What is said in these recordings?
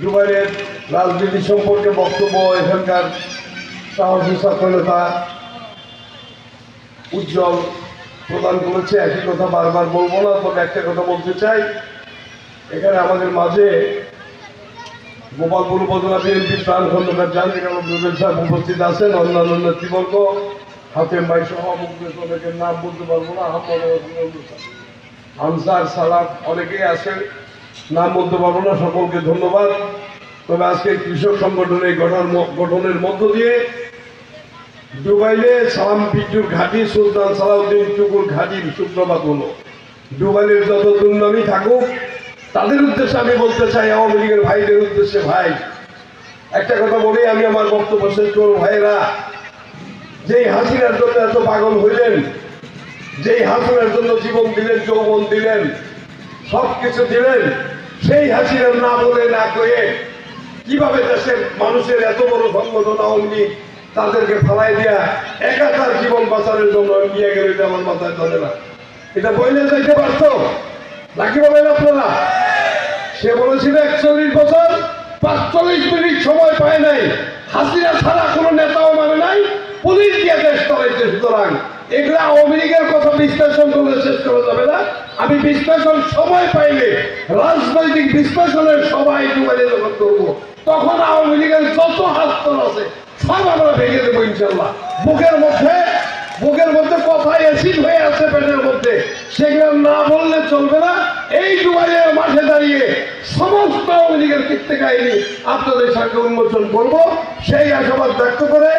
দুবাইয়ের রাজনীতি সম্পর্কে বক্তব্য এখানকার সাহসী সফলতা উজ্জ্বল প্রদান করেছে। একই কথা বারবার বলবো না, তবে একটা কথা বলতে চাই। এখানে আমাদের মাঝে গোপালপুর উপজেলা বিএনপির প্রাণ খন্দকার জাহাঙ্গীর রুবেল সাহেব উপস্থিত আছেন, অন্যান্য নেতৃবর্গ, হাতেম ভাই সহ অনেকের নাম বলতে পারবো না, আনসার সালাম অনেকেই আছেন, নাম বলতে পারবো না, সকলকে ধন্যবাদ। তবে আজকে কৃষক সংগঠন এই গঠনের মধ্য দিয়ে ডুবাইলে সালাম পিটুর ঘাঁটি সুলতান সালাউদ্দিন টুকুর ঘাঁটির সূত্রপাত হলো। ডুবাইলের যত দুর্নামই থাকুক, তাদের উদ্দেশ্যে আমি বলতে চাই, আওয়ামী লীগের ভাইদের উদ্দেশ্যে, ভাই একটা কথা বলি, আমি আমার বক্তব্য শেষ করব। ভাইয়েরা, যেই হাসিনার জন্য এত পাগল হইলেন, যেই হাসিনার জন্য জীবন দিলেন, যৌবন দিলেন, সবকিছু দিলেন, সেই হাসিনার না বলে না করে কিভাবে দেশের মানুষের এত বড় সংগঠন আওয়ামী লীগ তাদেরকে ফালাই দিয়া একাধার জীবন বাঁচানোর জন্য নিয়ে গেলে আমার মাথায় ধরে না। এটা বইলে যাইতে পারত নাকি বলেন আপনারা? সে বলেছিল 41 বছর 45 মিনিট সময় পায় নাই, হাসিনা ছাড়া কোনো নেতাও মানে নাই, পুলিশ দিয়ে দেশ চালাইছে। সুতরাং এগুলো আওয়ামী লীগের কথা বিশ্লেষণ করলে শেষ করা যাবে না। আমি বিশ্লেষণ সময় পাইলে রাজনৈতিক বিশ্লেষণের সবাই ডুবাইলে যখন করবো, তখন আওয়ামী লীগের যত হাস্তর আছে সব আমরা ভেঙে দেবো ইনশাল্লাহ। বুকের মধ্যে কথা অ্যাসিড হয়ে আছে পেটের মধ্যে, সেগুলো না বললে চলবে না। এই ডুবাইয়ের মাঠে দাঁড়িয়ে সমস্ত আওয়ামী লীগের কীর্তি কাহিনী আপনাদের সাথে উন্মোচন করব, সেই আশাবাদ ব্যক্ত করে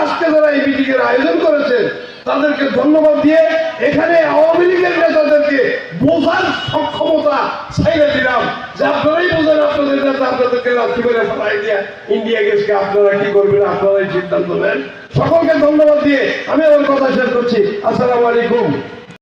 আজকে যারা এই মিটিংয়ের আয়োজন করেছেন তাদেরকে ধন্যবাদ দিয়ে এখানে আওয়ামী লীগের নেতাদেরকে বোঝার সক্ষমতা ছেড়ে দিলাম যে আপনারাই বোঝেন, আপনাদের নেতা আপনাদেরকে রাত্রি করে ফেলাই দিয়া ইন্ডিয়া গেছে, আপনারা কি করবেন, আপনারাই সিদ্ধান্ত নেন। সকলকে ধন্যবাদ দিয়ে আমি আমার কথা শেষ করছি। আসসালামু আলাইকুম।